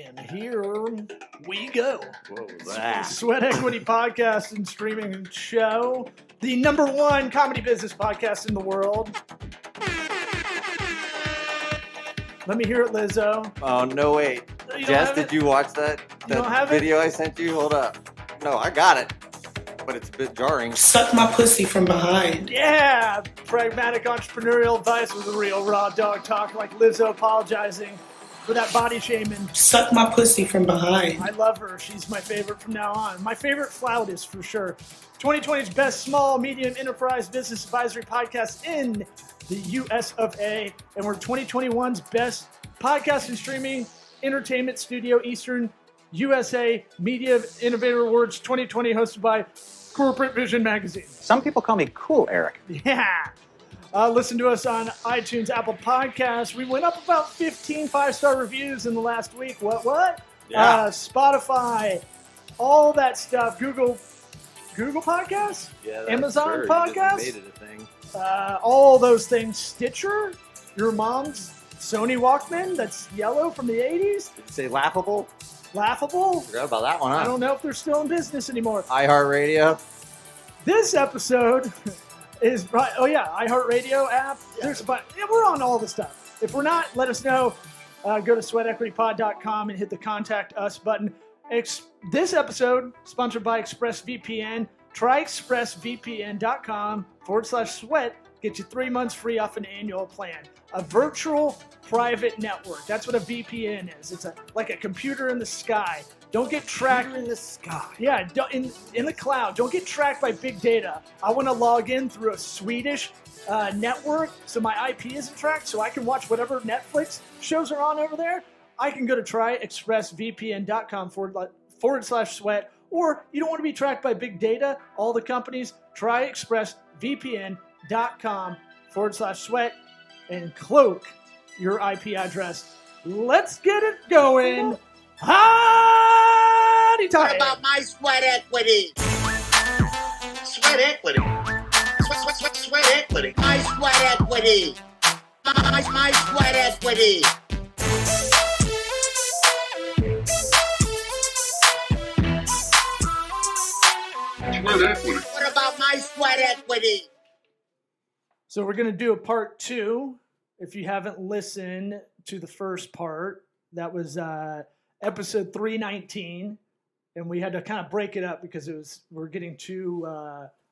And here we go. What was that? Sweat Equity Podcast and Streaming Show, the number one comedy business podcast in the world. Let me hear it, Lizzo. Oh, no, wait. You don't Jess, have did it? you watch that don't have it? video I sent you? Hold up. No, I got it. But it's a bit jarring. Suck my pussy from behind. Yeah, pragmatic entrepreneurial advice with a real raw dog talk, like Lizzo apologizing for that body shaming. Suck my pussy from behind. I love her. She's my favorite from now on. My favorite flautist for sure. 2020's best small, medium enterprise business advisory podcast in the US of A. And we're 2021's best podcast and streaming entertainment studio, Eastern USA Media Innovator Awards 2020, hosted by Corporate Vision Magazine. Some people call me Cool Eric. Yeah. Listen to us on iTunes, Apple Podcasts. We went up about 15 5-star reviews in the last week. What? Yeah. Spotify, all that stuff. Google Podcasts? Yeah, Amazon sure. Podcasts? You just made it a thing. All those things. Stitcher, your mom's Sony Walkman that's yellow from the 80s. Did you say laughable? Laughable. Forgot about that one, huh? I don't know if they're still in business anymore. iHeartRadio. This episode is brought. Oh yeah, iHeartRadio app. Yeah. We're on all the stuff. If we're not, let us know. Go to sweatequitypod.com and hit the contact us button. This episode sponsored by ExpressVPN. Try expressvpn.com/sweat. Get you 3 months free off an annual plan. A virtual private network. That's what a VPN is. It's like a computer in the sky. Don't get tracked in the sky. Yeah, in the cloud. Don't get tracked by big data. I want to log in through a Swedish network so my IP isn't tracked, so I can watch whatever Netflix shows are on over there. I can go to tryexpressvpn.com/sweat. Or you don't want to be tracked by big data. All the companies, tryexpressvpn.com/sweat and cloak your IP address. Let's get it going. Howdy What tight. about my sweat equity? Sweat equity. Sweat equity. My sweat equity. My sweat equity. Sweat equity. What about my sweat equity? So we're going to do a part 2. If you haven't listened to the first part, that was episode 319, and we had to kind of break it up because we're getting too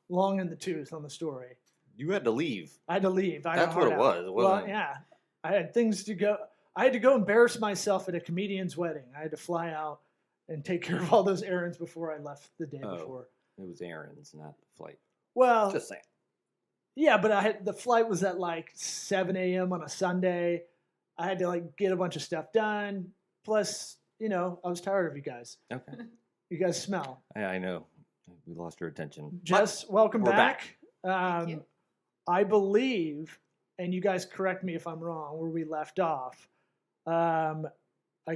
long in the tooth on the story. You had to leave. I had to leave. That's what it was. It wasn't. Well, yeah. I had things to go. I had to go embarrass myself at a comedian's wedding. I had to fly out and take care of all those errands before I left the day before. It was errands, not the flight. Well, Just saying. yeah, but the flight was at like 7 a.m. on a Sunday. I had to like get a bunch of stuff done. Plus, I was tired of you guys. Okay. You guys smell. Yeah, I know. We lost your attention. Jess, welcome we're back. Thank you. I believe, and you guys correct me if I'm wrong, where we left off, a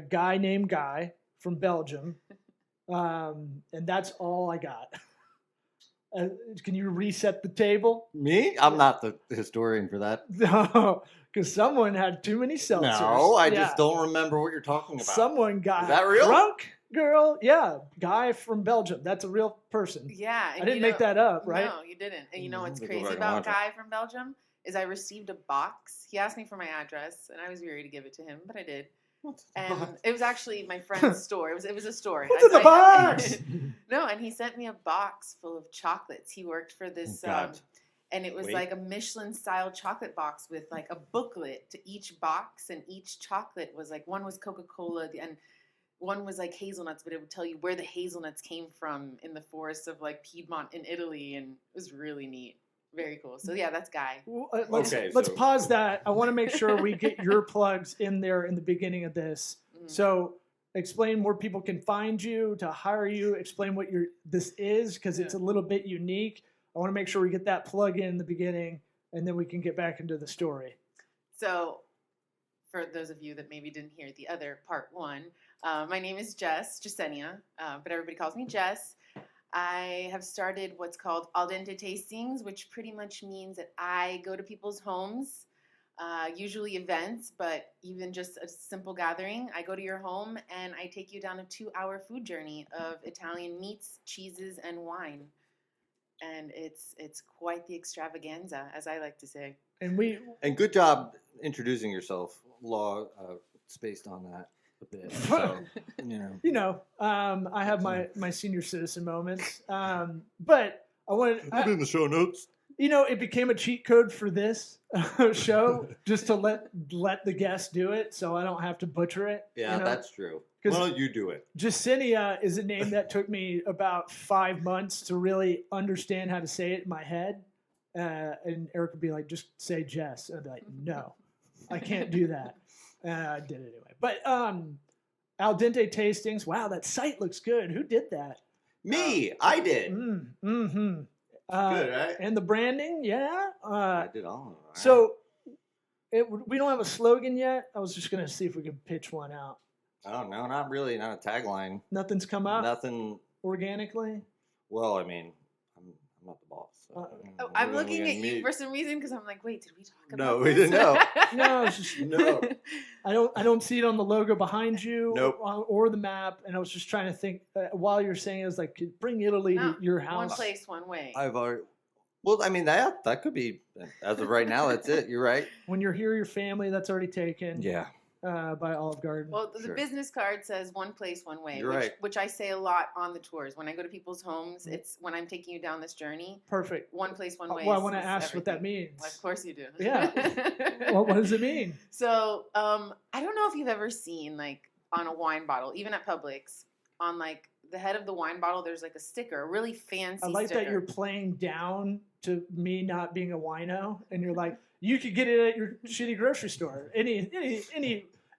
guy named Guy from Belgium, and that's all I got. Can you reset the table? Me? I'm not the historian for that. No, because someone had too many seltzers. No, I Yeah. just don't remember what you're talking about. Someone got Is that real? drunk, girl. Yeah, Guy from Belgium. That's a real person. Yeah. I didn't make that up, right? No, you didn't. And you know what's Go crazy back and about watch it. Guy from Belgium is I received a box. He asked me for my address, and I was weary to give it to him, but I did. And it was actually my friend's store. It was a store. What's in the box? No, and he sent me a box full of chocolates. He worked for this, Oh, God. and it was Wait. like a Michelin-style chocolate box with like a booklet to each box, and each chocolate was like, one was Coca-Cola, and one was like hazelnuts, but it would tell you where the hazelnuts came from in the forests of like Piedmont in Italy, and it was really neat. Very cool. So yeah, that's Guy. Well, Okay, let's so- pause that. I want to make sure we get your plugs in there in the beginning of this. Mhm. So explain where people can find you, to hire you, explain what this is, because it's a little bit unique. I want to make sure we get that plug in the beginning, and then we can get back into the story. So for those of you that maybe didn't hear the other part 1, my name is Jasenia, but everybody calls me Jess. I have started what's called al dente tastings, which pretty much means that I go to people's homes Usually events, but even just a simple gathering. I go to your home and I take you down a 2-hour food journey of Italian meats, cheeses, and wine. And it's quite the extravaganza, as I like to say. And good job introducing yourself. Law spaced on that a bit. So, I have my senior citizen moments. But I wanted put it in the show notes. It became a cheat code for this show just to let the guests do it, so I don't have to butcher it. Yeah, that's true. Well, you do it. Jacinia is a name that took me about 5 months to really understand how to say it in my head. And Eric would be like, just say Jess. And I'd be like, no, I can't do that. I did it anyway. But al dente tastings. Wow, that site looks good. Who did that? Me. I did. Mm-hmm. Good, right? And the branding, yeah. I did all of it. Right. So we don't have a slogan yet. I was just going to see if we could pitch one out. Oh, no, not really. Not a tagline. Nothing's come up? Nothing. Organically? Well, I mean, I'm not the boss. So I'm looking at you for some reason because I'm like, wait, did we talk about No, this? we didn't know. No, it's just No. I don't see it on the logo behind you. Nope. Or the map. And I was just trying to think while you're saying it, I was like, bring Italy to your house. One place, one way. I've already. Well, I mean, that could be, as of right now, that's it. You're right. When you're here, your family, that's already taken. Yeah. By Olive Garden. Well, the business card says one place, one way, You're right. which I say a lot on the tours. When I go to people's homes, it's when I'm taking you down this journey. Perfect. One place, one way. Well, I want to ask what that means. Well, of course you do. Yeah. Well, what does it mean? So, I don't know if you've ever seen, like, on a wine bottle, even at Publix, on, like, the head of the wine bottle, there's, like, a sticker, a really fancy I like sticker. that you're playing down to me not being a wino, and you're like, you could get it at your shitty grocery store.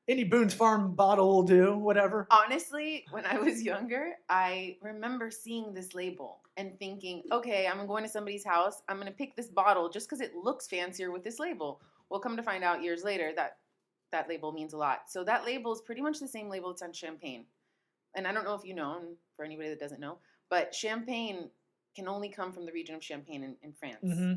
Any Boone's Farm bottle will do, whatever. Honestly, when I was younger, I remember seeing this label and thinking, okay, I'm going to somebody's house. I'm going to pick this bottle just because it looks fancier with this label. Well, come to find out years later that label means a lot. So that label is pretty much the same label that's on champagne. And I don't know if you know, and for anybody that doesn't know, but champagne can only come from the region of Champagne in France. Mm-hmm.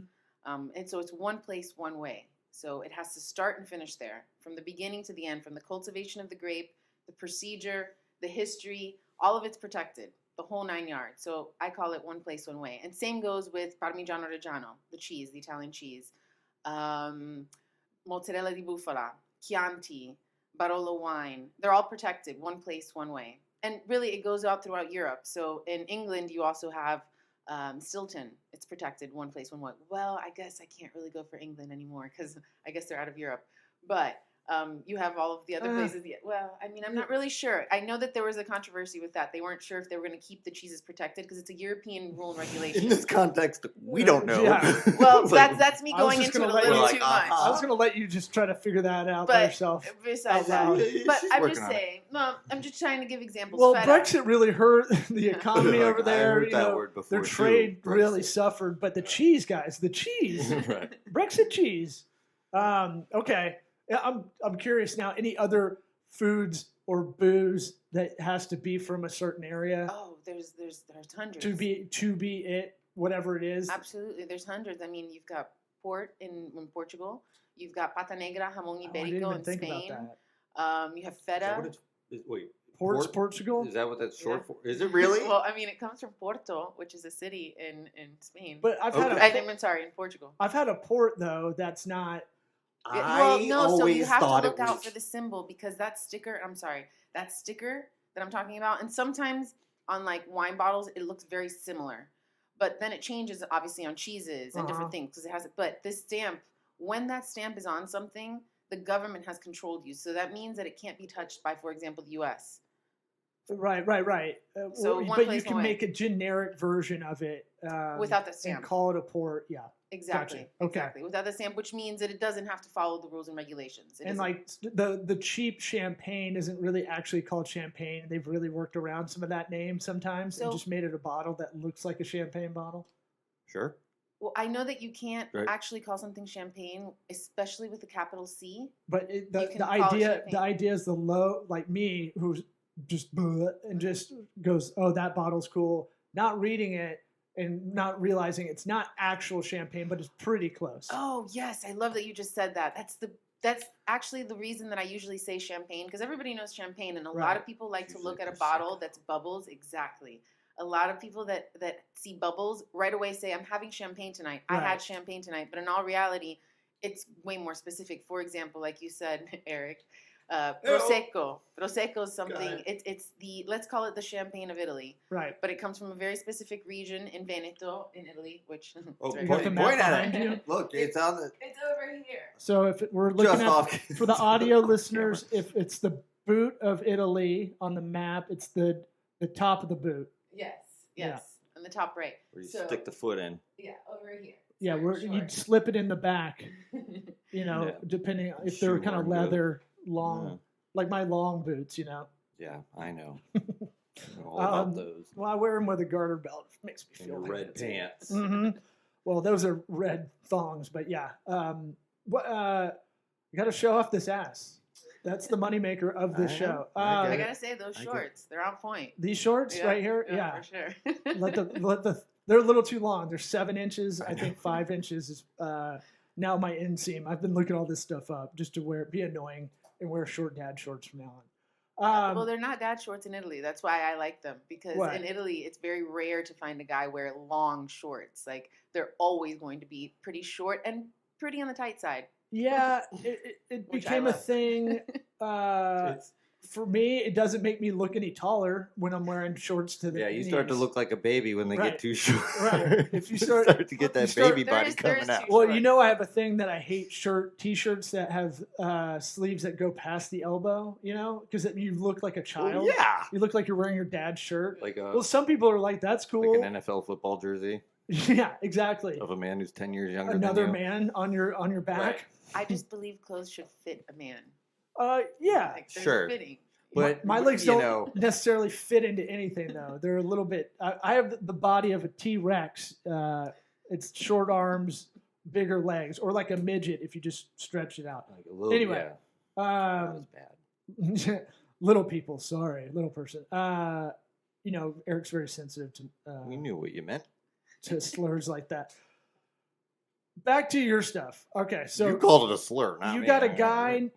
And so it's one place, one way. So it has to start and finish there, from the beginning to the end, from the cultivation of the grape, the procedure, the history, all of it's protected, the whole 9 yards. So I call it one place, one way. And same goes with Parmigiano Reggiano, the cheese, the Italian cheese, mozzarella di bufala, Chianti, Barolo wine. They're all protected, one place, one way. And really, it goes out throughout Europe. So in England, you also have Stilton, it's protected, one place, one way. Well, I guess I can't really go for England anymore because I guess they're out of Europe. But you have all of the other places. Well, I mean, I'm not really sure. I know that there was a controversy with that. They weren't sure if they were going to keep the cheeses protected because it's a European rule and regulation. In this context, we don't know. Yeah. Well, that's me going into it a gonna little let too you- much. I was going to let you just try to figure that out by But yourself. besides out that, loud. but She's I'm working just on it. saying. No, I'm just trying to give examples. Well, Feta. Brexit really hurt the economy Like, over I there. heard that word before, their too, trade really Brexit. suffered, but the cheese, guys, the cheese, Right. Brexit cheese. Okay, yeah, I'm curious now. Any other foods or booze that has to be from a certain area Oh, there's hundreds. to be it, whatever it is? Absolutely, there's hundreds. I mean, you've got port in Portugal. You've got pata negra, jamón Oh, I didn't ibérico even in think Spain. about that. You have Is that feta. what wait, Ports, Portugal. Is that what that's short Yeah. for? Is it really? Well, I mean, it comes from Porto, which is a city in Spain. But I've had Okay. a sorry, in Portugal. I've had a port though that's not. Well, no, so you have to thought look it was. out for the symbol because that sticker, that sticker that I'm talking about, and sometimes on like wine bottles, it looks very similar. But then it changes obviously on cheeses and different things because it has, but this stamp, when that stamp is on something, the government has controlled you. So that means that it can't be touched by, for example, the U.S. Right. So one but you place, can one way. make a generic version of it Without the and stamp. call it a port. Yeah. Exactly. Gotcha. Okay. Exactly. Without the stamp, which means that it doesn't have to follow the rules and regulations. It And isn't- like the cheap champagne isn't really actually called champagne. They've really worked around some of that name sometimes and So- just made it a bottle that looks like a champagne bottle. Sure. well, I know that you can't Right. actually call something champagne, especially with the capital C. But You the can call it champagne. idea is the low, like me, who's just and just goes, oh, that bottle's cool, not reading it and not realizing it's not actual champagne, but it's pretty close. Oh yes, I love that you just said that. That's actually the reason that I usually say champagne, because everybody knows champagne, and a lot Right. of people like to Usually look at a Prosecco. bottle that's bubbles. Exactly. A lot of people that see bubbles right away say, "I'm having champagne tonight." I Right. had champagne tonight, but in all reality, it's way more specific. For example, like you said, Eric, prosecco. Prosecco is something. It's the, let's call it the champagne of Italy, Right. but it comes from a very specific region in Veneto, in Italy, which Oh, it's very You got the map point at behind it. you. Look, it's on the It's over here. So if we're looking just at off for the audio camera. listeners, if it's the boot of Italy on the map, it's the top of the boot. Yes, Yeah. yes, on the top right. Where you So- stick the foot in. Yeah, over here. Yeah, Sorry, where short. you'd slip it in the back, Yeah. depending if they're kind of Shoehorn good. leather, long, Yeah. like my long boots, Yeah, I know. All about those. Well, I wear them with a garter belt. It makes me And feel your red pants. hmm Well, those are red thongs, but yeah. You got to show off this ass. That's the moneymaker of this I show. know. I I get gotta say, those I get- shorts, they're on point. These shorts right here, yeah. for sure. They're a little too long. They're 7 inches. I I think know. 5 inches is now my inseam. I've been looking all this stuff up just to be annoying and wear short dad shorts from now on. Well, they're not dad shorts in Italy. That's why I like them, because What? in Italy, it's very rare to find a guy wear long shorts. Like, they're always going to be pretty short and pretty on the tight side. Yeah, it Which I became a love. thing. For me, it doesn't make me look any taller when I'm wearing shorts to the Yeah, you start to knees. look like a baby when they Right. get too short. Right. If you start- to get you that start- baby There body is- there coming is out. too Well, short. you know, I have a thing that I hate t-shirts that have sleeves that go past the elbow, because you look like a child. Well, yeah. You look like you're wearing your dad's shirt. Like a Well, some people are like, that's cool. like an NFL football jersey Yeah, exactly. of a man who's 10 years younger Another than you. man on your back. Right. I just believe clothes should fit a man. Yeah. Like, they're Sure. fitting. But My legs you don't know, necessarily fit into anything though. They're a little bit. I have the body of a T-Rex. It's short arms, bigger legs, or like a midget if you just stretch it out. like a little, Anyway, yeah, that was bad. little people. Sorry, little person. Eric's very sensitive We knew what you meant. to slurs like that. Back to your stuff. Okay, so you called it a slur. Not you me. got a guy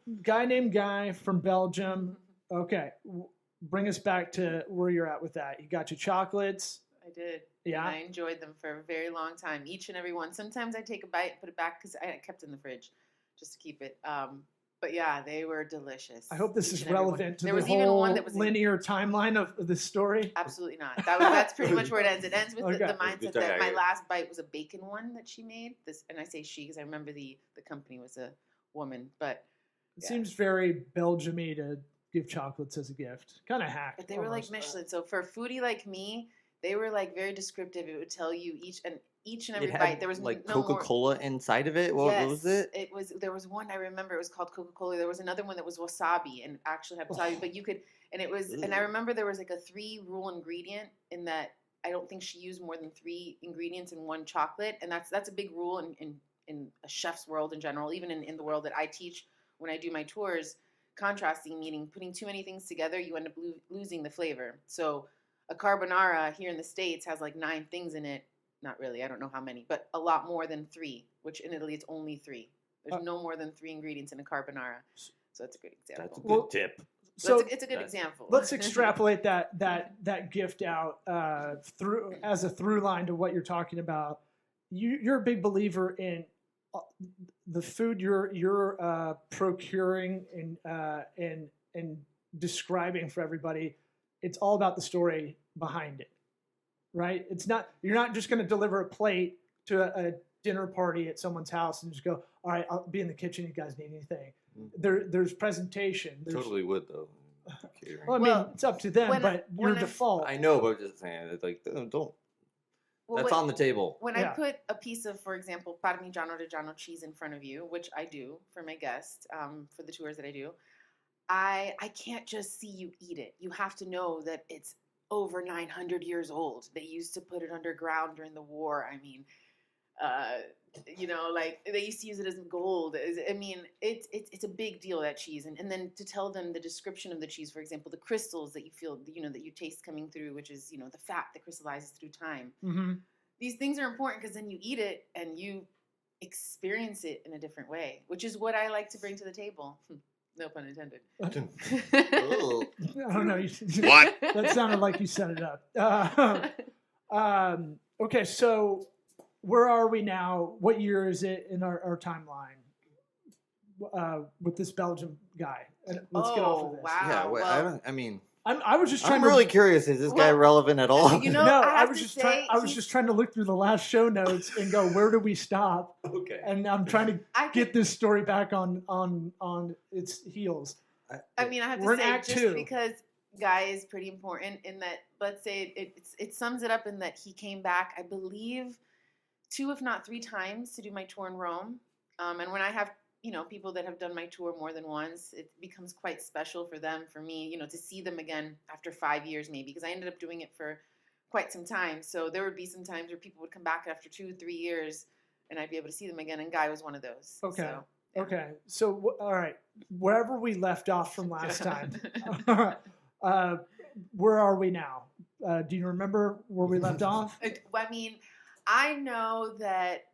named Guy from Belgium. Okay, bring us back to where you're at with that. You got your chocolates. I did. Yeah. And I enjoyed them for a very long time, each and every one. Sometimes I take a bite, put it back, because I kept it in the fridge just to keep it. But yeah, they were delicious. I hope this each is and every one. relevant to There the was even whole one that was linear timeline of the story. Absolutely not. That's pretty much where it ends. It ends with Okay. the Good mindset to that my hear. last bite was a bacon one that she made. And I say she because I remember the company was a woman. But It Yeah. seems very Belgium-y to give chocolates as a gift. Kind of hacked. But they were like almost. Michelin. So for a foodie like me, they were like very descriptive. It would tell you each and every It had bite. There was like no more- Coca-Cola inside of it. What was it? It was. There was one I remember. It was called Coca-Cola. There was another one that was wasabi and actually had wasabi. But you could, and it was. And I Ugh. remember there was like a 3-rule ingredient in that. I don't think she used more than 3 ingredients in one chocolate, and that's a big rule in a chef's world in general. Even in the world that I teach when I do my tours, contrasting, meaning putting too many things together, you end up losing the flavor. So a carbonara here in the States has like 9 things in it. Not really, I don't know how many, but a lot more than 3, which in Italy it's only 3. There's no more than 3 ingredients in a carbonara. So that's a good example. That's a good Well, tip. So it's a good that's- example. let's extrapolate that gift out through as a through line to what you're talking about. You're a big believer in the food you're procuring and describing for everybody. It's all about the story behind it, right? You're not just going to deliver a plate to a dinner party at someone's house and just go, all right, I'll be in the kitchen. You guys need anything? There's presentation. Totally would though. Catering. Well, I mean, Well, it's up to them, when- but your when I- default. I know, but just saying, it's like don't. Well, That's when- on the table. When Yeah. I put a piece of, for example, Parmigiano Reggiano cheese in front of you, which I do for my guests, for the tours that I do, I can't just see you eat it. You have to know that it's over 900 years old. They used to put it underground during the war. I mean, like they used to use it as gold. I mean, it's a big deal, that cheese. And then to tell them the description of the cheese, for example, the crystals that you feel, that you taste coming through, which is, the fat that crystallizes through time. Mm-hmm. these things are important because then you eat it and you experience it in a different way, which is what I like to bring to the table. No pun intended. Ooh. I don't know. What? That sounded like you set it up. Okay, so where are we now? What year is it in our timeline with this Belgian guy? And let's get off of this. Wow. Yeah, well, well, I was just trying I'm to. really curious. Is this guy Well, relevant at all? you know, No, I I have was to just say, trying. I was just trying to look through the last show notes and go, where do we stop? Okay. And I'm trying to I get this story back on its heels. I mean, I have We're to in say, Act just 2. because Guy is pretty important in that, let's say it sums it up in that he came back, I believe, 2 if not 3 times to do my tour in Rome. And when I have, people that have done my tour more than once, it becomes quite special for them, for me, to see them again after 5 years maybe, because I ended up doing it for quite some time. So there would be some times where people would come back after 2-3 years and I'd be able to see them again. And Guy was one of those. Okay. So, yeah. Okay. So all right, wherever we left off from last time, where are we now? Do you remember where we left off? I mean, I know that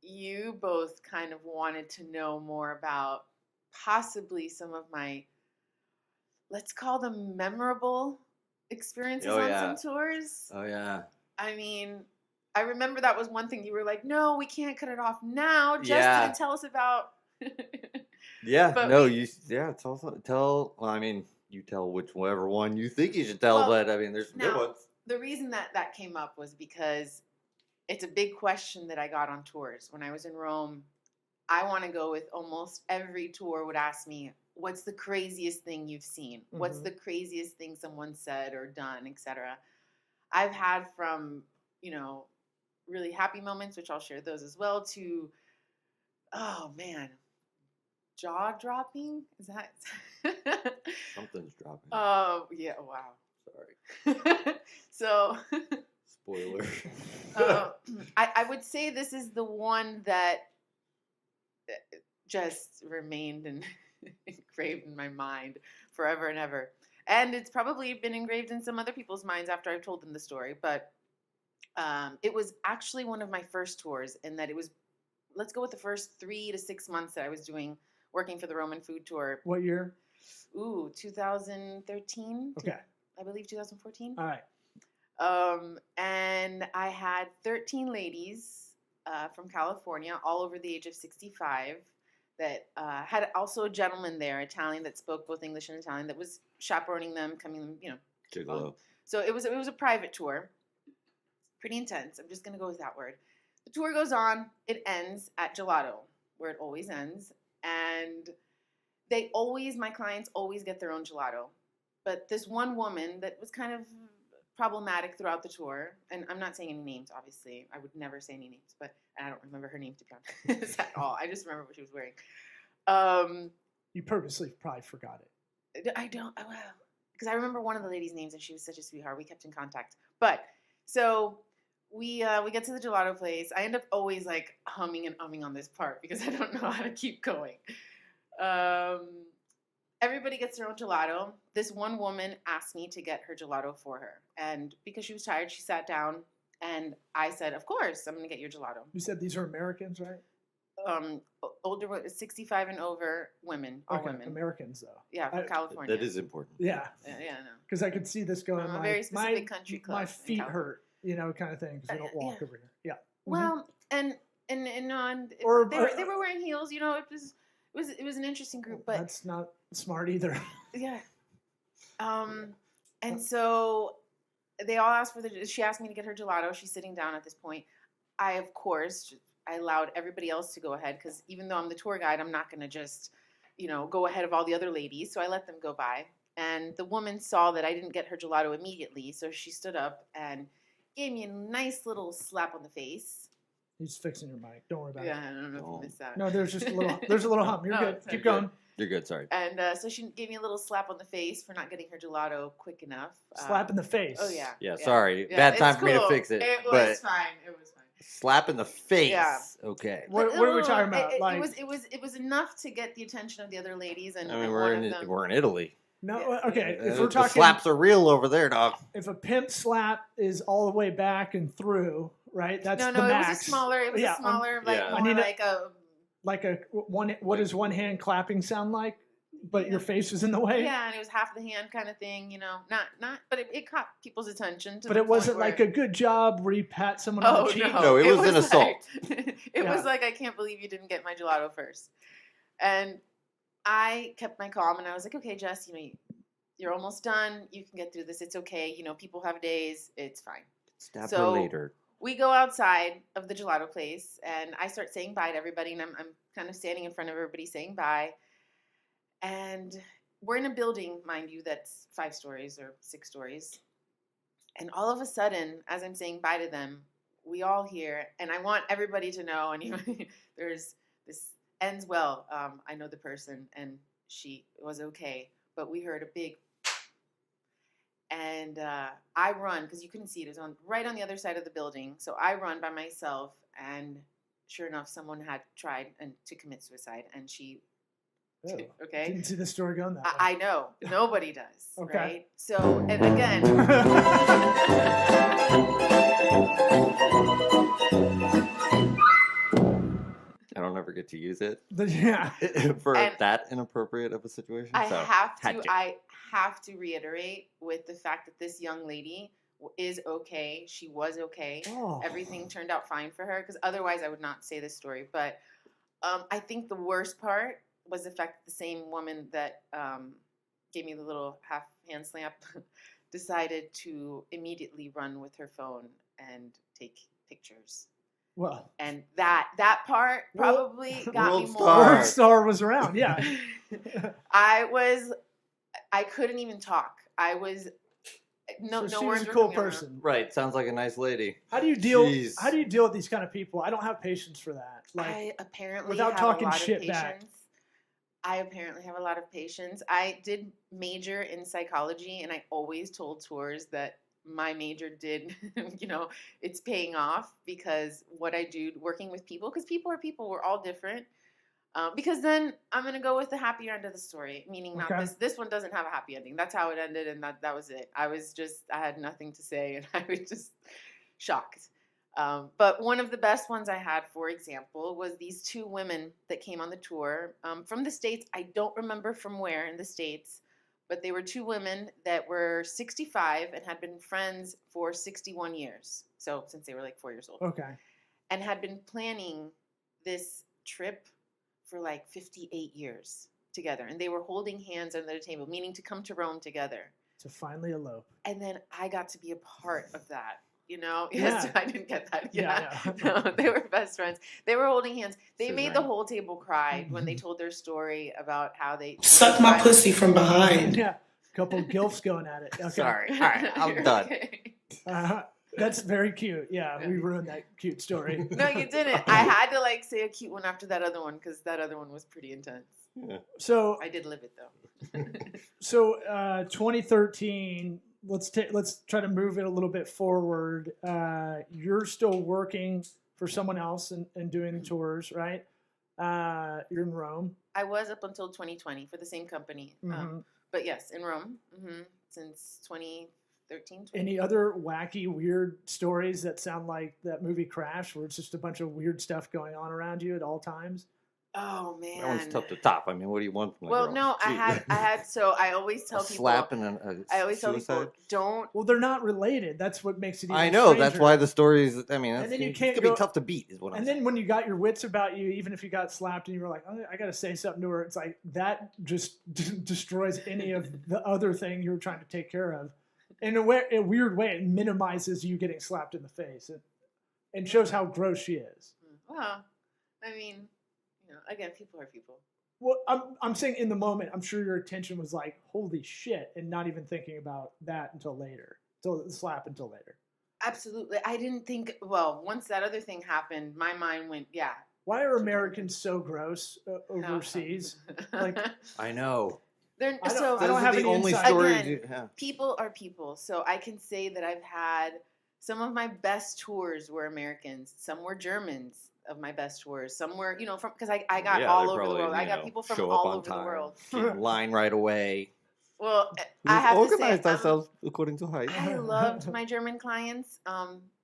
you both kind of wanted to know more about possibly some of my, let's call them memorable experiences on some tours. Oh yeah. I mean, I remember that was one thing you were like, no, we can't cut it off now. Just Yeah. tell us about. Yeah. But No. Tell. Well, I mean, you tell whichever one you think you should tell, Well, but I mean, there's some good now, ones. The reason that came up was because it's a big question that I got on tours. When I was in Rome, I want to go with almost every tour would ask me, what's the craziest thing you've seen? Mm-hmm. What's the craziest thing someone said or done, etc. I've had from, really happy moments, which I'll share those as well, to, oh man, jaw-dropping? Is that? Something's dropping. Oh, yeah, wow. Sorry. So... Spoiler. I would say this is the one that just remained and engraved in my mind forever and ever. And it's probably been engraved in some other people's minds after I've told them the story. But it was actually one of my first tours in that it was, let's go with the first 3 to 6 months that I was working for the Roman food tour. What year? Ooh, 2013. Okay. I believe 2014. All right. And I had 13 ladies from California, all over the age of 65, that had also a gentleman there, Italian, that spoke both English and Italian, that was chaperoning them, coming, Gigolo. So it was a private tour, pretty intense. I'm just gonna go with that word. The tour goes on. It ends at Gelato, where it always ends, and my clients always get their own gelato. But this one woman that was kind of problematic throughout the tour, and I'm not saying any names, obviously. I would never say any names, but I don't remember her name, to be honest, at all. I just remember what she was wearing. You purposely probably forgot it. I don't, well, because I remember one of the ladies' names, and she was such a sweetheart. We kept in contact. But, so we get to the gelato place. I end up always, like, humming and umming on this part, because I don't know how to keep going. Everybody gets their own gelato. This one woman asked me to get her gelato for her. And because she was tired, she sat down. And I said, of course, I'm going to get your gelato. You said these are Americans, right? Older, 65 and over women, all women. Americans, though. Yeah, from California. That is important. Yeah. Yeah, I know. Because I could see this going. From a very specific country club my in feet California. hurt, kind of thing, because we don't walk over here. Yeah. Well, and Or- they were wearing heels. It was an interesting group, but That's not smart either. yeah. And so they all asked she asked me to get her gelato. She's sitting down at this point. I allowed everybody else to go ahead, because even though I'm the tour guide, I'm not going to just, go ahead of all the other ladies. So I let them go by. And the woman saw that I didn't get her gelato immediately. So she stood up and gave me a nice little slap on the face. He's fixing your mic. Don't worry about Yeah, it. I don't know if you missed that. No, there's just a little. There's a little hump. You're No, good. it's Keep okay. going. You're good. Sorry. And so she gave me a little slap on the face for not getting her gelato quick enough. Slap in the face. Oh yeah. Yeah. Sorry. Yeah, Bad it's time for me to cool. fix it. It but was fine. It was fine. slap in the face. Yeah. Okay. What are we talking about? It was enough to get the attention of the other ladies, and, I mean, and we're one in of them. we're in Italy. No. Yeah. Okay. If The we're talking slaps are real over there, dog. if a pimp slap is all the way back and through, right? That's no, the it max. was a smaller. It was Yeah, a smaller, like yeah. I more need a- like a. Like a one. What does one hand clapping sound like? But your face was in the way. Yeah, and it was half the hand kind of thing, not. But it caught people's attention. But it wasn't like a good job where you pat someone on the cheek. No, it was an assault. It was like, I can't believe you didn't get my gelato first. And I kept my calm, and I was like, okay, Jess, you're almost done. You can get through this. It's okay. People have days. It's fine. Stab So- her later. We go outside of the gelato place, and I start saying bye to everybody, and I'm kind of standing in front of everybody saying bye. And we're in a building, mind you, that's 5 stories or 6 stories. And all of a sudden, as I'm saying bye to them, we all hear, and I want everybody to know, and there's this ends well. I know the person, and she was okay, but we heard a big, and I run because you couldn't see it. It was right on the other side of the building. So I run by myself, and sure enough, someone had tried to commit suicide, and she. Oh, Okay. Didn't see the story going that way. I know nobody does. Okay. Right. So, and again. I don't ever get to use it Yeah. for And that inappropriate of a situation. I so have to. I have to reiterate with the fact that this young lady is okay. She was okay. Oh. Everything turned out fine for her, because otherwise I would not say this story. But I think the worst part was the fact that the same woman that gave me the little half hand slap decided to immediately run with her phone and take pictures. Well, And that part probably got me World more. star. World Star was around. Yeah. I couldn't even talk. I was no So she words was a were cool coming out of her. person. Right, sounds like a nice lady. How do you deal? Jeez. How do you deal with these kind of people? I don't have patience for that. Like, I apparently without have talking a lot shit of patience. back. I apparently have a lot of patience. I did major in psychology, and I always told tours that my major did, it's paying off, because what I do working with people, because people are people, we're all different. Because then I'm going to go with the happier end of the story, meaning not Okay. this one doesn't have a happy ending. That's how it ended, and that was it. I had nothing to say, and I was just shocked. But one of the best ones I had, for example, was these 2 women that came on the tour from the States. I don't remember from where in the States, but they were 2 women that were 65 and had been friends for 61 years. So since they were like 4 years old. okay. And had been planning this trip for like 58 years together. And they were holding hands under the table, meaning to come to Rome together. To finally elope. And then I got to be a part of that. Yeah. Yes, I didn't get that. Yeah. No, they were best friends. They were holding hands. They This is made the right. whole table cry when they told their story about how they Suck my pussy from behind. Yeah. Couple gilfs going at it. Okay. Sorry. All right, I'm done. Okay. That's very cute. Yeah, we ruined that cute story. No, you didn't. I had to say a cute one after that other one, because that other one was pretty intense. So I did live it though. 2013. Let's try to move it a little bit forward. You're still working for someone else and doing tours, right? You're in Rome. I was up until 2020 for the same company. Mhm. But yes, in Rome since 2013. Any other wacky, weird stories that sound like that movie Crash, where it's just a bunch of weird stuff going on around you at all times? Oh man, That one's tough to top. I mean, what do you want from a Well, girl? no, I Jeez. had. So I always tell a people. slap and a I always tell suicide? people, don't. Well, they're not related. That's what makes it even I know. That's stranger. why the stories. I mean, And then you it's can't gonna go- be tough to beat. Is what I'm And saying. then when you got your wits about you, even if you got slapped and you were like, oh, I got to say something to her, it's like that just destroys any of the other thing you were trying to take care of. In a weird way, it minimizes you getting slapped in the face and shows how gross she is. Well, I mean, again, people are people. Well, I'm saying in the moment, I'm sure your attention was like, holy shit, and not even thinking about that until later, until the slap until later. Absolutely, I didn't think. Well, once that other thing happened, my mind went, yeah. Why are Americans so gross overseas? Like, I know. They're, I don't- so I don't Those have are the any only insight. stories. Again, Yeah. people are people. So I can say that I've had some of my best tours were Americans. Some were Germans of my best tours. Some were, from because I got Yeah, all they're over the probably, world. I got people from show up all on over the time, world. get in line right away. Well, We've I have to say, organized ourselves according to height. I loved my German clients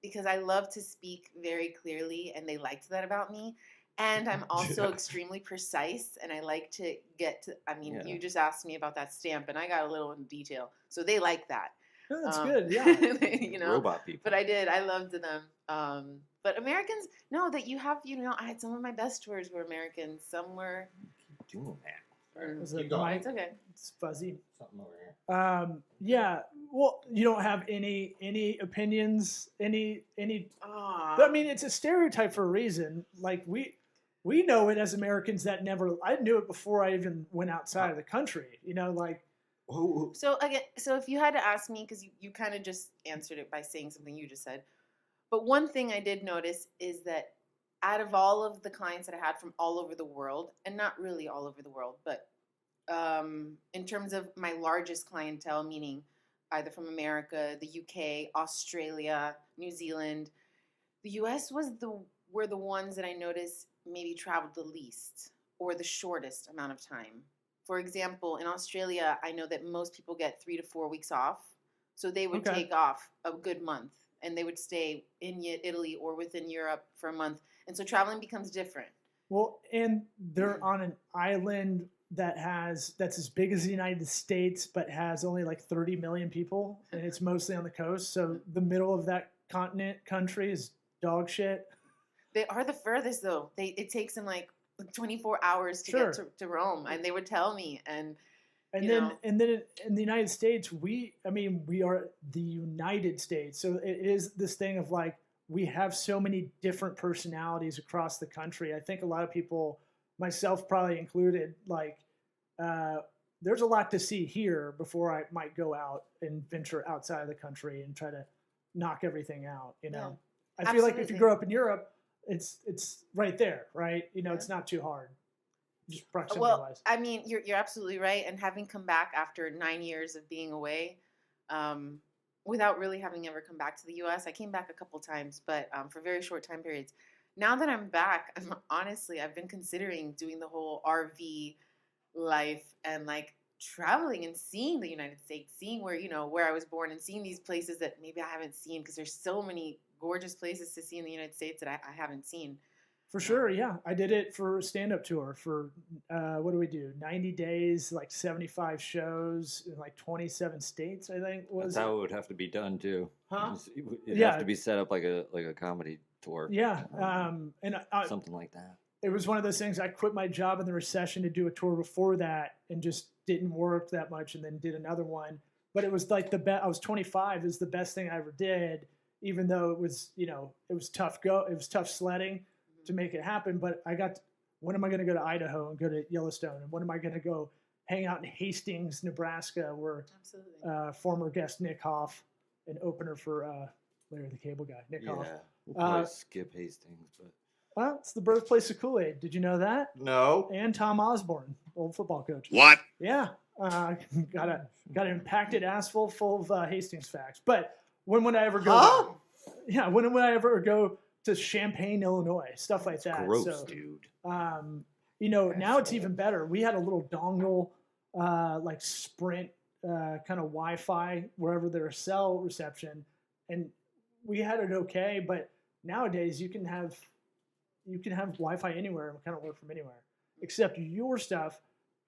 because I love to speak very clearly, and they liked that about me. And I'm also extremely precise, and I like to get to. I mean, Yeah. you just asked me about that stamp, and I got a little in detail, so they like that. No, that's good. Yeah. You know, Robot people. but I loved them. But Americans, no, that you have, I had some of my best tours were Americans. Some were. Doing that. Is Keep it going. mic? It's okay. It's fuzzy. Something over here. Yeah. Well, you don't have any opinions, any. Aw. I mean, it's a stereotype for a reason. Like we know it as Americans that never. I knew it before I even went outside of the country. Like. So again, so if you had to ask me, because you kind of just answered it by saying something you just said, but one thing I did notice is that out of all of the clients that I had from all over the world, and not really all over the world, but in terms of my largest clientele, meaning either from America, the UK, Australia, New Zealand, the US were the ones that I noticed maybe traveled the least or the shortest amount of time. For example, in Australia, I know that most people get 3 to 4 weeks off. So they would take off a good month and they would stay in Italy or within Europe for a month. And so traveling becomes different. Well, and they're on an island that's as big as the United States, but has only like 30 million people, and it's mostly on the coast. So the middle of that country is dog shit. They are the furthest though. It takes them like 24 hours to get to Rome, and they would tell me. And then in the United States, we are the United States, so it is this thing of like we have so many different personalities across the country. I think a lot of people, myself probably included, like there's a lot to see here before I might go out and venture outside of the country and try to knock everything out. I feel like if you grow up in Europe, it's right there, right? It's not too hard. Just proximity wise. I mean, you're absolutely right. And having come back after 9 years of being away, without really having ever come back to the U.S., I came back a couple times, but for very short time periods. Now that I'm back, honestly, I've been considering doing the whole RV life and like traveling and seeing the United States, seeing where I was born, and seeing these places that maybe I haven't seen, because there's so many gorgeous places to see in the United States that I haven't seen. For sure, yeah. I did it for a stand-up tour for, what do we do, 90 days, like 75 shows in like 27 states, I think. That's how it would have to be done, too. Huh? It'd have to be set up like a comedy tour. Yeah. And something like that. It was one of those things. I quit my job in the recession to do a tour before that and just didn't work that much, and then did another one. But it was like I was 25. It was the best thing I ever did, even though it was, it was tough it was tough sledding to make it happen. But when am I going to go to Idaho and go to Yellowstone? And when am I going to go hang out in Hastings, Nebraska, where former guest Nick Hoff, an opener for Larry the Cable Guy, Nick Hoff. Yeah, we'll probably skip Hastings, but. Well, it's the birthplace of Kool-Aid. Did you know that? No. And Tom Osborne, old football coach. What? Yeah. Got an impacted asshole full of Hastings facts. But when would I ever go? Huh? Yeah, when would I ever go to Champaign, Illinois? Stuff like that. Gross, dude. Now it's even better. We had a little dongle, like Sprint kind of Wi-Fi wherever there's cell reception, and we had it okay. But nowadays you can have Wi-Fi anywhere and kind of work from anywhere. Except your stuff,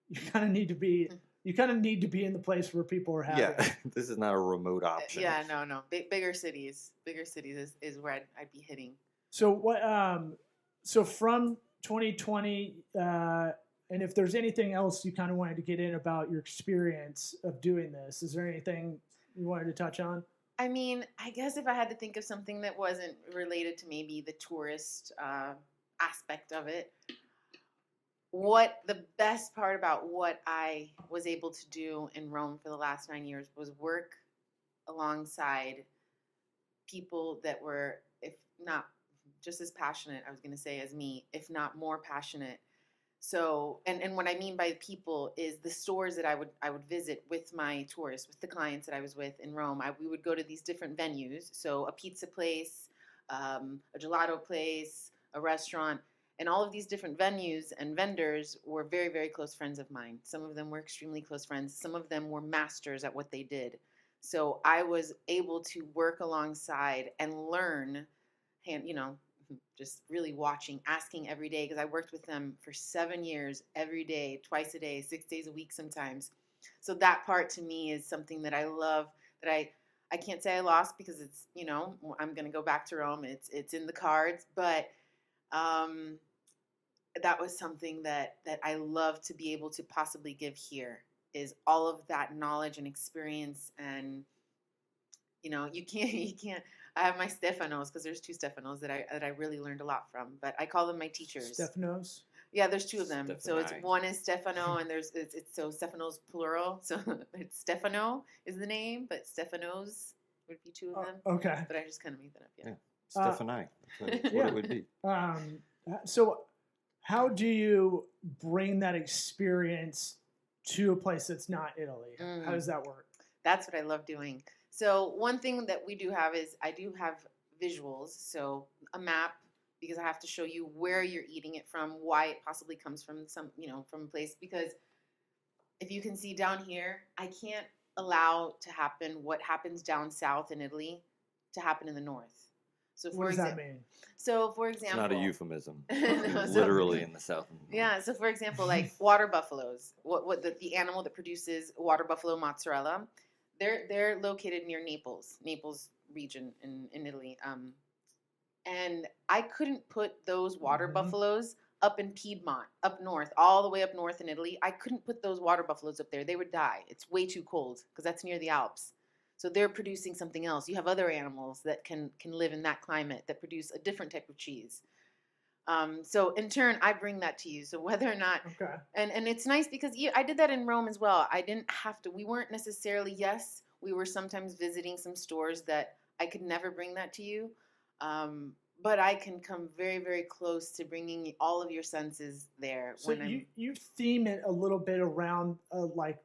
you kind of need to be in the place where people are happy. Yeah, this is not a remote option. Yeah, no. Bigger cities is where I'd be hitting. So what? So from 2020, and if there's anything else you kind of wanted to get in about your experience of doing this, is there anything you wanted to touch on? I mean, I guess if I had to think of something that wasn't related to maybe the tourist aspect of it, what the best part about what I was able to do in Rome for the last 9 years was work alongside people that were, if not just as passionate, I was going to say, as me, if not more passionate. So, and what I mean by people is the stores that I would visit with my tourists, with the clients that I was with in Rome. We would go to these different venues. So a pizza place, a gelato place, a restaurant, And all of these different venues and vendors were very, very close friends of mine. Some of them were extremely close friends. Some of them were masters at what they did. So I was able to work alongside and learn, just really watching, asking every day, because I worked with them for 7 years, every day, twice a day, 6 days a week sometimes. So that part to me is something that I love, that I can't say I lost because it's, I'm going to go back to Rome. It's in the cards, but that was something that I love to be able to possibly give here, is all of that knowledge and experience. And you can't. I have my Stefanos, because there's 2 Stefanos that I really learned a lot from, but I call them my teachers. Stefanos? Yeah, there's 2 of them. So it's Stephani. one is Stefano, and it's so Stefanos plural. So it's Stefano is the name, but Stefanos would be 2 of them. Okay. But I just kind of made that up. Yeah. Stephanie. That's what yeah. it would be. So how do you bring that experience to a place that's not Italy? How does that work? That's what I love doing. So one thing that we do have is I do have visuals. So a map, because I have to show you where you're eating it from, why it possibly comes from from a place. Because if you can see down here, I can't allow to happen what happens down south in Italy to happen in the north. So What does that mean? So for example, It's not a euphemism. No, so- Literally in the south. Yeah. So for example, like water buffaloes, what the animal that produces water buffalo mozzarella, they're located near Naples region in Italy. And I couldn't put those water buffaloes up in Piedmont, up north, all the way up north in Italy. I couldn't put those water buffaloes up there. They would die. It's way too cold, because that's near the Alps. So they're producing something else. You have other animals that can live in that climate that produce a different type of cheese. So in turn, I bring that to you. So whether or not, Okay. and it's nice because I did that in Rome as well. I didn't have to. We weren't necessarily. Yes, we were sometimes visiting some stores that I could never bring that to you. But I can come very, very close to bringing all of your senses there. So you theme it a little bit around like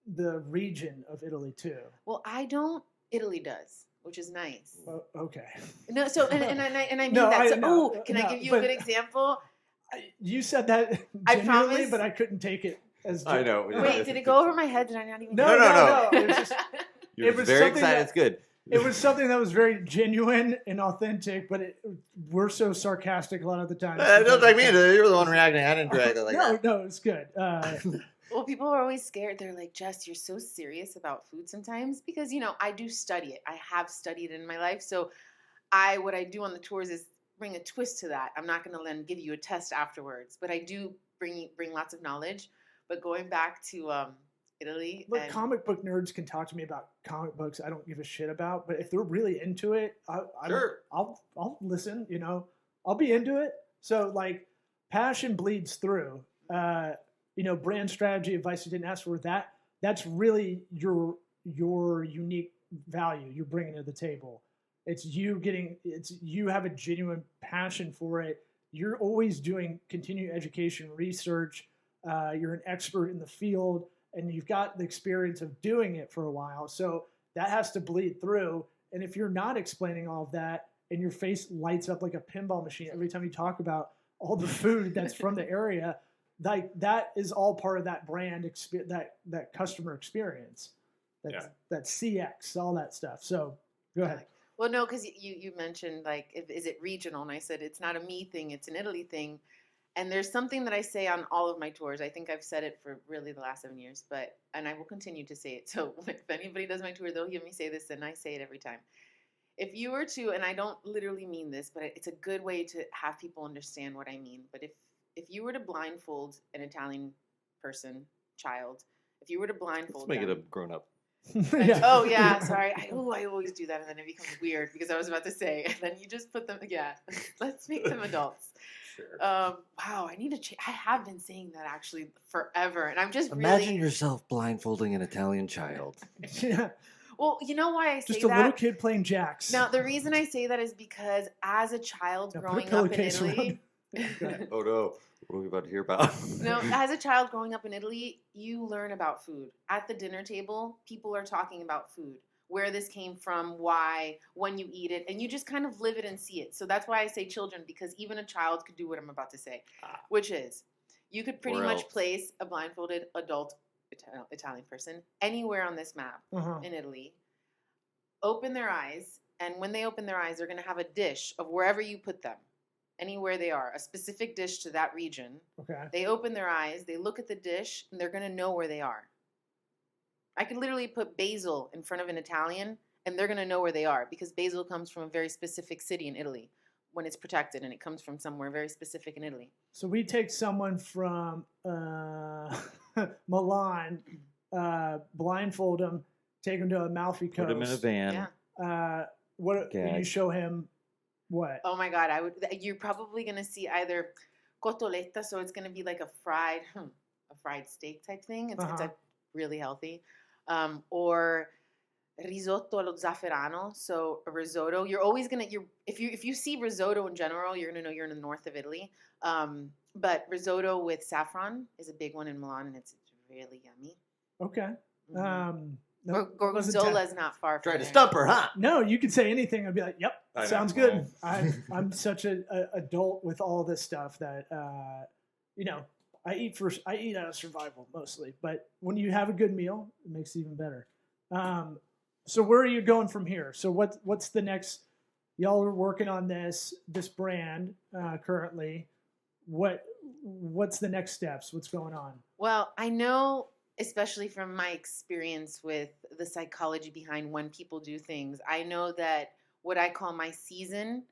the region of Italy too. Well, I don't. Italy does, which is nice. Well, okay. No, so and I mean No, that. So, no, can I give you a good example? You said that I genuinely, promise. but I couldn't take it as. I know. Wait, did it go over my head? Did I not even? No. It was just, You're It was very something excited. that- It's good. it was something that was very genuine and authentic, but we're so sarcastic a lot of the time. Don't take me into it. You're the one reacting. I didn't react like that. No, it's good. Well, people are always scared. They're like, Jess, you're so serious about food sometimes, because I do study it. I have studied it in my life. So what I do on the tours is bring a twist to that. I'm not going to then give you a test afterwards, but I do bring lots of knowledge. But going back to Italy, Look, comic book nerds can talk to me about comic books I don't give a shit about, but if they're really into it, I'll listen. I'll be into it. So like, passion bleeds through. Brand strategy advice you didn't ask for, that's really your unique value you're bringing to the table. It's you have a genuine passion for it. You're always doing continuing education, research. You're an expert in the field, and you've got the experience of doing it for a while. So that has to bleed through. And if you're not explaining all of that, and your face lights up like a pinball machine every time you talk about all the food that's from the area, like that is all part of that brand that customer experience. That CX, all that stuff. So go ahead. Well, no, because you mentioned like, is it regional? And I said it's not a me thing; it's an Italy thing. And there's something that I say on all of my tours. I think I've said it for really the last 7 years, and I will continue to say it. So if anybody does my tour, they'll hear me say this, and I say it every time. If you were to, and I don't literally mean this, but it's a good way to have people understand what I mean. But if you were to blindfold an Italian person, child, if you were to blindfold Let's make them, it a grown up. Yeah. Oh yeah, sorry. I always do that, and then it becomes weird because I was about to say, and then you just put them. Yeah, let's make them adults. Sure. Wow, I need to change. I have been saying that actually forever, and I'm just Imagine really. yourself blindfolding an Italian child. Yeah. Well, you know why I say Just a that? little kid playing jacks. Now, the reason I say that is because as a child Now, put a growing up in pillowcase Italy, around- Yeah, go ahead. Oh no, what are we about to hear about? no, as a child growing up in Italy, you learn about food. At the dinner table, people are talking about food. where this came from, why, when you eat it, and you just kind of live it and see it. So that's why I say children, because even a child could do what I'm about to say, which is you could pretty Or much else. place a blindfolded adult Italian person anywhere on this map in Italy, open their eyes, and when they open their eyes, they're going to have a dish of wherever you put them, anywhere they are, a specific dish to that region. Okay. They open their eyes, they look at the dish, and they're going to know where they are. I could literally put basil in front of an Italian, and they're going to know where they are, because basil comes from a very specific city in Italy when it's protected, and it comes from somewhere very specific in Italy. So we take someone from Milan, blindfold them, take them to Amalfi Coast. Put him in a van. Yeah. What Gag. you show him? What? Oh my God! You're probably going to see either cotoletta, so it's going to be like a fried steak type thing. It's like really healthy. Or risotto allo zafferano, so a risotto. You're always gonna if you see risotto in general, you're gonna know you're in the north of Italy. But risotto with saffron is a big one in Milan, and it's really yummy. Okay. Mm-hmm. No, Gorgonzola is not far from Try to there. stump her, huh? No, you could say anything. I'd be like, "Yep, I know. sounds good." I'm such an adult with all this stuff that I eat out of survival mostly. But when you have a good meal, it makes it even better. So where are you going from here? So what's the next? Y'all are working on this brand currently. What's the next steps? What's going on? Well, I know, especially from my experience with the psychology behind when people do things, I know that what I call my season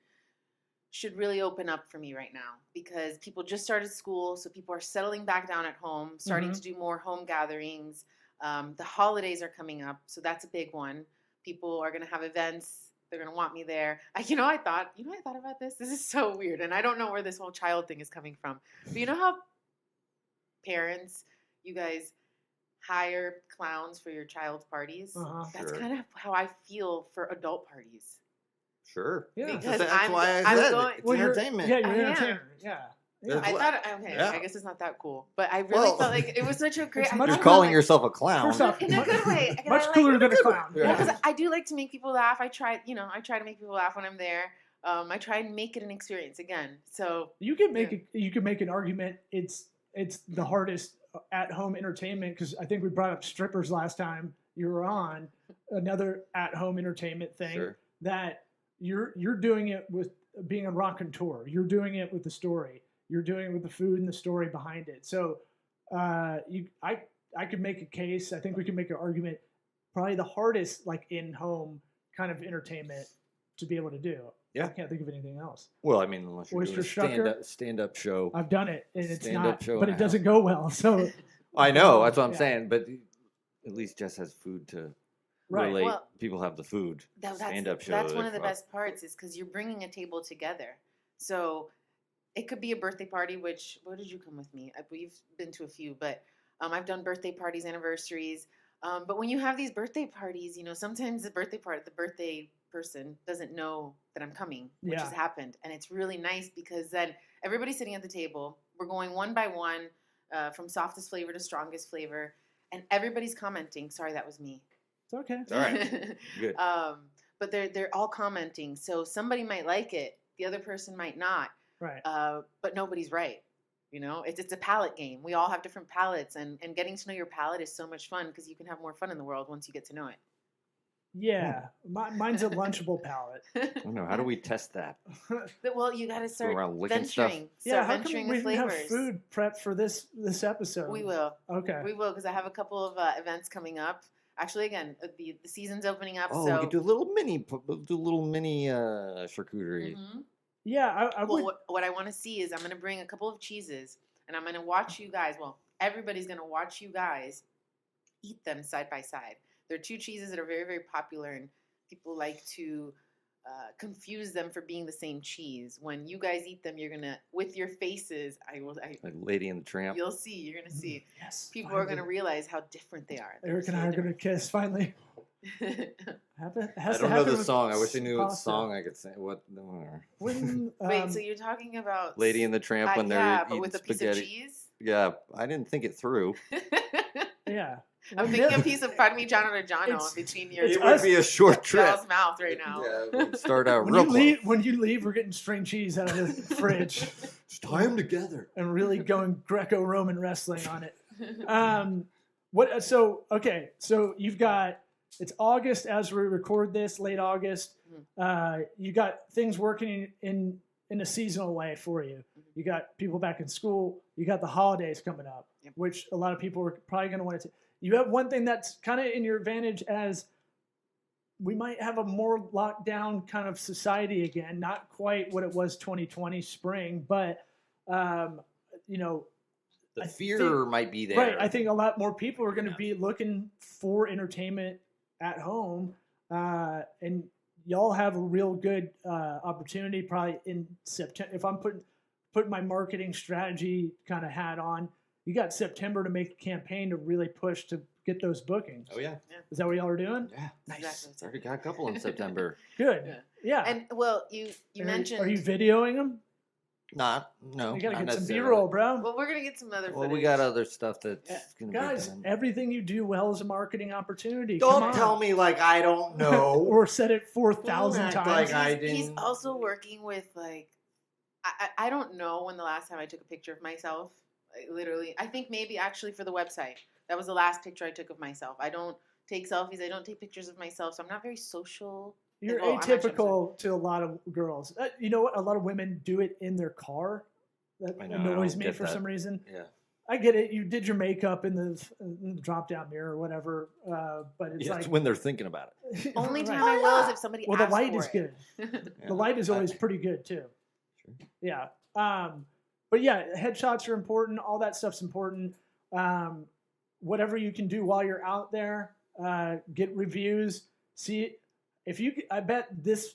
should really open up for me right now, because people just started school, so people are settling back down at home, starting to do more home gatherings. The holidays are coming up, so that's a big one. People are going to have events. They're going to want me there. I thought about this? This is so weird, and I don't know where this whole child thing is coming from. But you know how parents, you guys hire clowns for your child's parties? That's Sure. kind of how I feel for adult parties. Sure. Yeah. Because That's why I I'm said going- it's Well, you're- entertainment. Yeah, you're I an am. entertainer. Yeah. That's I what- thought, okay, yeah. I guess it's not that cool. But I really felt like it was such a great... It's I much You're thought calling about, yourself a clown. First off, in a good way. much cooler than a clown. Yeah. Because I do like to make people laugh. I try to make people laugh when I'm there. I try and make it an experience again. So You can make an argument. It's the hardest at home entertainment, because I think we brought up strippers last time you were on. Another at home entertainment thing Sure. that you're doing it with being a raconteur. You're doing it with the story. You're doing it with the food and the story behind it. So I could make a case. I think we can make an argument. Probably the hardest in home kind of entertainment to be able to do. Yeah. I can't think of anything else. Well, I mean, unless you're doing Oyster a shucker? stand-up show. I've done it, and it's Stand-up not, show but and it a doesn't go well. So I know. That's what I'm Yeah. saying. But at least Jess has food to Right. relate. Well, People have the food. Stand-up show. That's one of the if, best parts, is because you're bringing a table together. So it could be a birthday party, which, where did you come with me? We've been to a few, but I've done birthday parties, anniversaries. But when you have these birthday parties, sometimes the birthday person doesn't know that I'm coming, which Yeah. has happened. And it's really nice, because then everybody's sitting at the table. We're going one by one, from softest flavor to strongest flavor. And everybody's commenting. Sorry, that was me. it's okay. All right. Good. But they're all commenting. So somebody might like it. The other person might not. Right. But nobody's right. It's a palate game. We all have different palates, and getting to know your palate is so much fun, because you can have more fun in the world once you get to know it. Yeah. Mine's a lunchable palate. I don't know. How do we test that? Well, you got to start around licking stuff? venturing. Yeah. Start How venturing come we with didn't have flavors. food prepped for this episode? We will. Okay. We will, because I have a couple of events coming up. Actually, again, the season's opening up. Oh, so we could do a little mini charcuterie. Mhm. Yeah. I would. Well, what I want to see is I'm going to bring a couple of cheeses, and I'm going to watch you guys. Well, everybody's going to watch you guys eat them side by side. There are two cheeses that are very, very popular, and people like to confuse them for being the same cheese. When you guys eat them, you're going to, with your faces, Like Lady and the Tramp. you'll see, you're going to see. Yes. People are going to realize how different they are. Eric and I are going to kiss finally. to. I don't know the song. I wish I knew what song I could sing. What? When, Wait, so you're talking about Lady and the Tramp when they're yeah, eating but with a spaghetti. piece of cheese? Yeah, I didn't think it through. Yeah. I'm thinking a piece of Parmigiano Reggiano between your It would be a short trip. y'all's mouth right now. Yeah, we'd start out When real you leave, we're getting string cheese out of the fridge Just tie them together. and really going Greco-Roman wrestling on it. So you've got, it's August as we record this, late August. You got things working in a seasonal way for you. You got people back in school. You got the holidays coming up, which a lot of people are probably going to want to. You have one thing that's kind of in your advantage, as we might have a more lockdown kind of society again. Not quite what it was 2020 spring, but The fear might be there. Right. I think a lot more people are going to be looking for entertainment at home, and y'all have a real good opportunity probably in September. If I'm putting my marketing strategy kind of hat on, you got September to make a campaign to really push to get those bookings. Oh yeah. Is that what y'all are doing? Yeah. Nice. Exactly. Already got a couple in September. Good. Yeah. And well, you mentioned. Are you videoing them? No. You got to not get some necessarily. B-roll, bro. Well, we're gonna get some other. Well, footage. we got other stuff that's going to Guys, be done. everything you do well is a marketing opportunity. Come Don't on. tell me like I don't know. Or said it 4,000 Don't act times. like I He's didn't. also working with like, I don't know when the last time I took a picture of myself. Literally, I think maybe actually for the website. That was the last picture I took of myself. I don't take selfies. I don't take pictures of myself. So I'm not very social. You're Well, I'm actually- atypical to a lot of girls. You know what? A lot of women do it in their car. That I know, I annoys don't me get for that. some reason. Yeah. I get it. You did your makeup in the drop-down mirror or whatever, but it's Yeah, like it's when they're thinking about it. Only Right. time I will is if somebody Well, the asks light for is it. good. Yeah. The light is always pretty good too. Sure. Yeah. But yeah, headshots are important. All that stuff's important. Whatever you can do while you're out there, get reviews. See if you. I bet this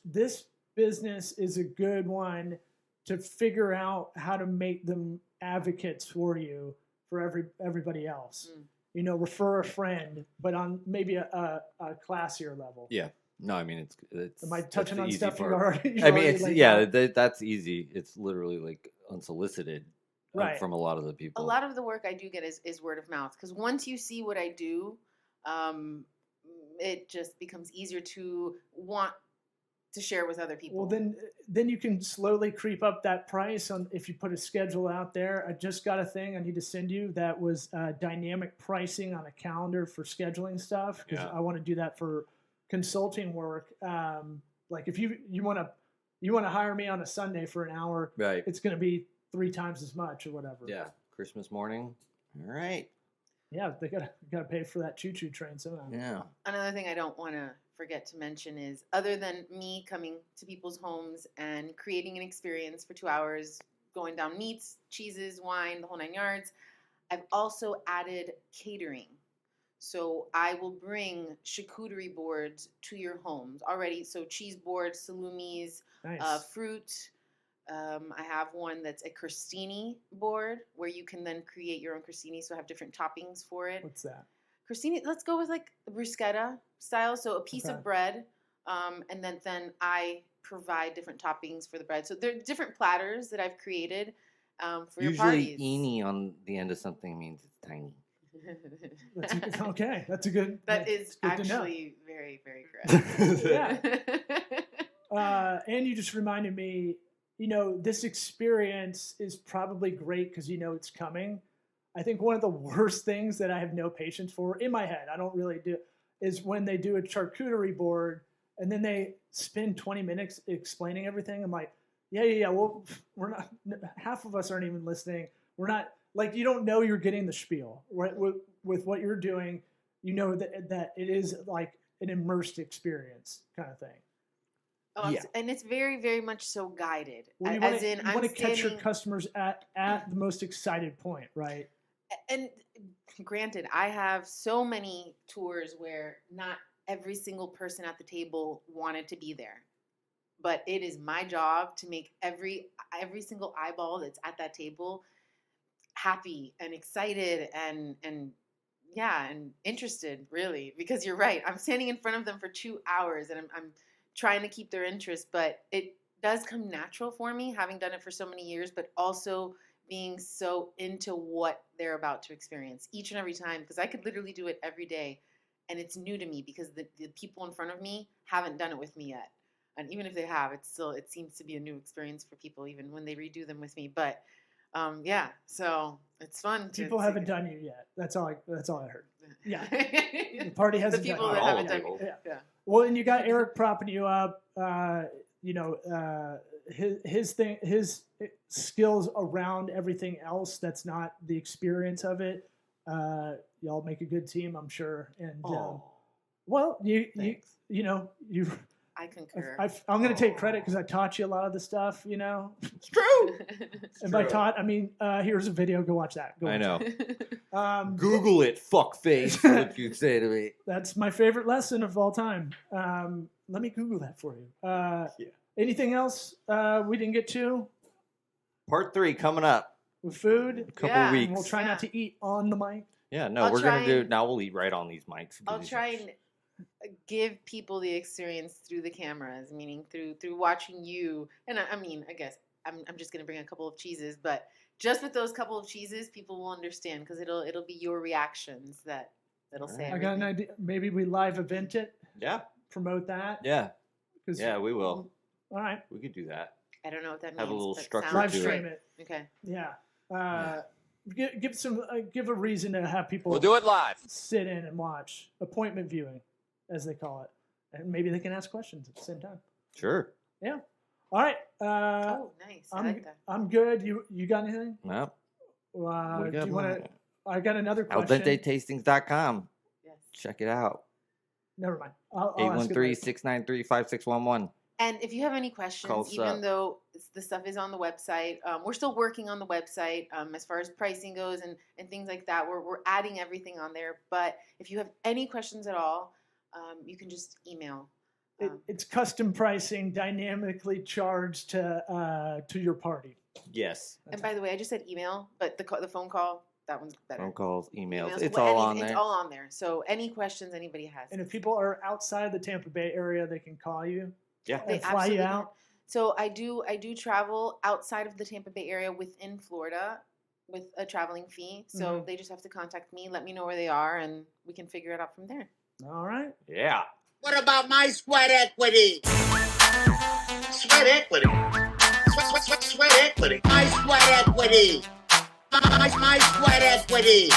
business is a good one to figure out how to make them advocates for you for everybody else. You know, refer a friend, but on maybe a classier level. Yeah. No, I mean it's. Am I that's touching the on easy stuff part. you've already? I mean, it's laid yeah, out? that's easy. It's literally like unsolicited, Right. from a lot of the people. A lot of the work I do get is word of mouth because once you see what I do, it just becomes easier to want to share with other people. Well, then you can slowly creep up that price on if you put a schedule out there. I just got a thing I need to send you that was dynamic pricing on a calendar for scheduling stuff because Yeah. I want to do that for consulting work. Like if you want to hire me on a Sunday for an hour, Right. it's going to be 3 times as much or whatever. Yeah. Christmas morning. All right. Yeah, they gotta pay for that choo-choo train somehow. Yeah. Another thing I don't want to forget to mention is other than me coming to people's homes and creating an experience for 2 hours, going down meats, cheeses, wine, the whole 9 yards, I've also added catering. So I will bring charcuterie boards to your homes already. So cheese boards, salumis, Nice. fruit. I have one that's a crostini board where you can then create your own crostini. So I have different toppings for it. What's that? Crostini, let's go with like bruschetta style. So a piece Okay. of bread, and then I provide different toppings for the bread. So there are different platters that I've created for your Usually, parties. eeny on the end of something means it's tiny. Okay, that's a good. That is good to know. actually very, very correct. Yeah. And you just reminded me, you know, this experience is probably great because you know it's coming. I think one of the worst things that I have no patience for in my head, I don't really do, is when they do a charcuterie board and then they spend 20 minutes explaining everything. I'm like, yeah. Well, we're not, half of us aren't even listening. We're not, like, you don't know you're getting the spiel. Right? With what you're doing, you know that it is like an immersed experience kind of thing. Oh, Yeah. and it's very, very much so guided. Well, you as in, I'm want to catch your standing. customers at the most excited point, right? And granted, I have so many tours where not every single person at the table wanted to be there. But it is my job to make every single eyeball that's at that table happy and excited and yeah, and interested, really. Because you're right. I'm standing in front of them for 2 hours and I'm trying to keep their interest, but it does come natural for me, having done it for so many years, but also being so into what they're about to experience each and every time, because I could literally do it every day, and it's new to me because the people in front of me haven't done it with me yet. And even if they have, it seems to be a new experience for people, even when they redo them with me. But yeah, so it's fun. People haven't done you yet. That's all I heard. Yeah, the party hasn't the people done that you. haven't done people. it. Yeah. Well, and you got Eric propping you up. His skills around everything else that's not the experience of it. Y'all make a good team, I'm sure. And well, you I concur. I'm going to take credit because I taught you a lot of the stuff. It's true. And by taught, I mean here's a video. Go watch that. I know. Know. Google it, fuckface. What you say to me? That's my favorite lesson of all time. Let me Google that for you. Anything else we didn't get to? Part 3 coming up. With food? A couple Yeah. weeks. We'll try not to eat on the mic. Yeah, no, I'll we're gonna try do. and- Now we'll eat right on these mics. I'll try and give people the experience through the cameras, meaning through watching you. And I mean, I guess I'm just gonna bring a couple of cheeses, but just with those couple of cheeses, people will understand because it'll be your reactions that'll say. I got an idea. Maybe we live event it. Yeah. Promote that. Yeah. 'Cause- Yeah, we will. All right. We could do that. I don't know what that means. Have a little but structure sounds Live to stream great. it. Okay. Yeah. Give a reason to have people We'll do it live. sit in and watch appointment viewing, as they call it, and maybe they can ask questions at the same time. Sure. Yeah. All right. Oh, nice. I like that. I'm good. You got anything? No. Do you want to? I got another Al question. dentetastings.com. Yes. Check it out. Never mind. I'll ask it later. 813-693-5611. And if you have any questions, Call us even up. though the stuff is on the website, we're still working on the website as far as pricing goes and things like that. We're adding everything on there. But if you have any questions at all, you can just email. It's custom pricing, dynamically charged to your party. Yes. And by the way, I just said email, but the phone call, that one's better. Phone calls, emails. Emails, It's well, all on It's there. all on there. So any questions anybody has. And if people are outside the Tampa Bay area, they can call you. Yeah. They And fly absolutely you can. out. So I do travel outside of the Tampa Bay area within Florida with a traveling fee. So they just have to contact me, let me know where they are, and we can figure it out from there. All right. Yeah. What about my sweat equity? Sweat equity. Sweat equity. My sweat equity. My sweat equity.